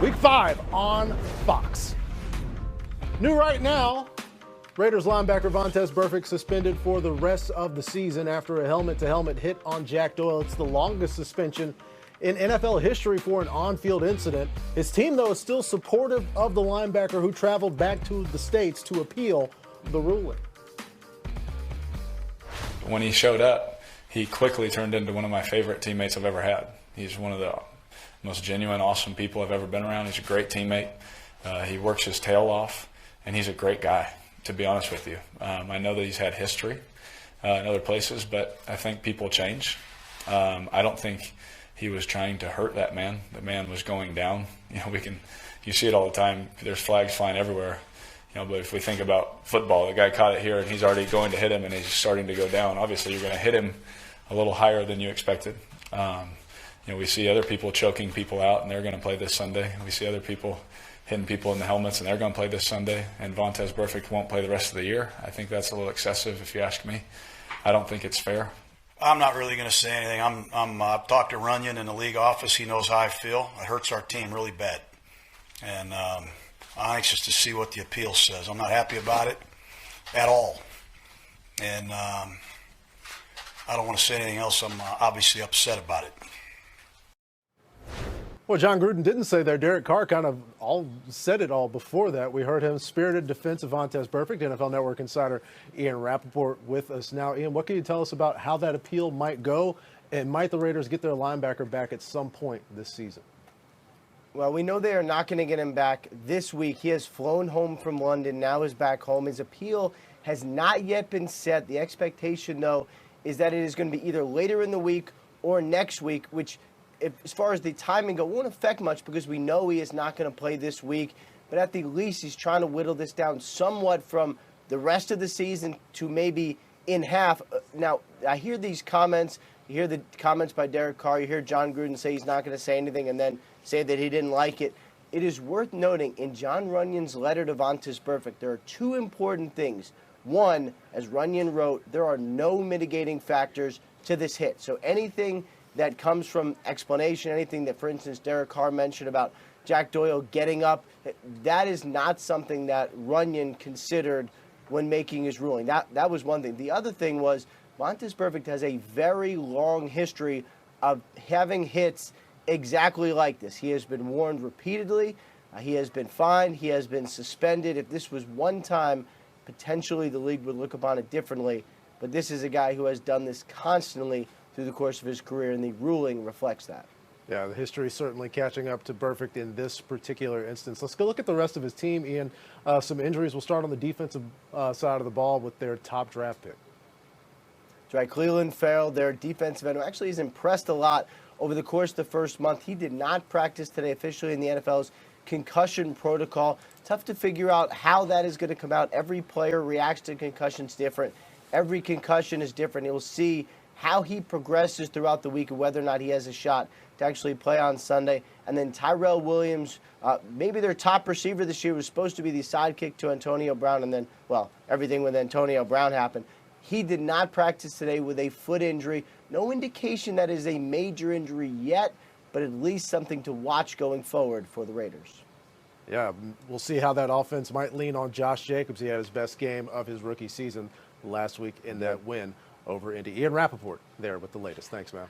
Week 5 on Fox. New right now, Raiders linebacker Vontaze Burfict suspended for the rest of the season after a helmet-to-helmet hit on Jack Doyle. It's the longest suspension in NFL history for an on-field incident. His team, though, is still supportive of the linebacker who traveled back to the States to appeal the ruling. When he showed up, he quickly turned into one of my favorite teammates I've ever had. He's one of the most genuine, awesome people I've ever been around. He's a great teammate. He works his tail off, and he's a great guy, to be honest with you. I know that he's had history in other places, but I think people change. I don't think he was trying to hurt that man. The man was going down. You see it all the time. There's flags flying everywhere. But if we think about football, the guy caught it here, and he's already going to hit him, and he's starting to go down. Obviously, you're going to hit him a little higher than you expected. We see other people choking people out, and they're going to play this Sunday. We see other people hitting people in the helmets, and they're going to play this Sunday. And Vontaze Burfict won't play the rest of the year. I think that's a little excessive, if you ask me. I don't think it's fair. I'm not really going to say anything. I've talked to Runyon in the league office. He knows how I feel. It hurts our team really bad. And I'm anxious to see what the appeal says. I'm not happy about it at all. And I don't want to say anything else. I'm obviously upset about it. Well, John Gruden didn't say there. Derek Carr kind of said it all before that. We heard him. Spirited defense of Vontaze Burfict. NFL Network insider Ian Rappaport with us now. Ian, what can you tell us about how that appeal might go, and might the Raiders get their linebacker back at some point this season? Well, we know they are not going to get him back this week. He has flown home from London, now is back home. His appeal has not yet been set. The expectation, though, is that it is going to be either later in the week or next week, which, as far as the timing go, won't affect much because we know he is not going to play this week. But at the least, he's trying to whittle this down somewhat from the rest of the season to maybe in half. Now, I hear these comments. You hear the comments by Derek Carr. You hear John Gruden say he's not going to say anything and then say that he didn't like it. It is worth noting in John Runyon's letter to Vontaze Burfict, there are two important things. One, as Runyon wrote, there are no mitigating factors to this hit. So anything that comes from explanation, anything that, for instance, Derek Carr mentioned about Jack Doyle getting up, that is not something that Runyon considered when making his ruling. That was one thing. The other thing was Vontaze Burfict has a very long history of having hits exactly like this. He has been warned repeatedly. He has been fined. He has been suspended. If this was one time, potentially the league would look upon it differently. But this is a guy who has done this constantly through the course of his career, and the ruling reflects that. Yeah, the history is certainly catching up to Burfict in this particular instance. Let's go look at the rest of his team, Ian. Some injuries. We'll start on the defensive side of the ball with their top draft pick. That's right. Cleveland Farrell, their defensive end, who actually has impressed a lot over the course of the first month. He did not practice today officially in the NFL's concussion protocol. Tough to figure out how that is going to come out. Every player reacts to concussions different. Every concussion is different. You'll see how he progresses throughout the week and whether or not he has a shot to actually play on Sunday. And then Tyrell Williams, maybe their top receiver this year, was supposed to be the sidekick to Antonio Brown, and then, well, everything with Antonio Brown happened. He did not practice today with a foot injury. No indication that is a major injury yet, but at least something to watch going forward for the Raiders. Yeah, we'll see how that offense might lean on Josh Jacobs. He had his best game of his rookie season last week in that win over Indy. Ian Rappaport there with the latest. Thanks, man.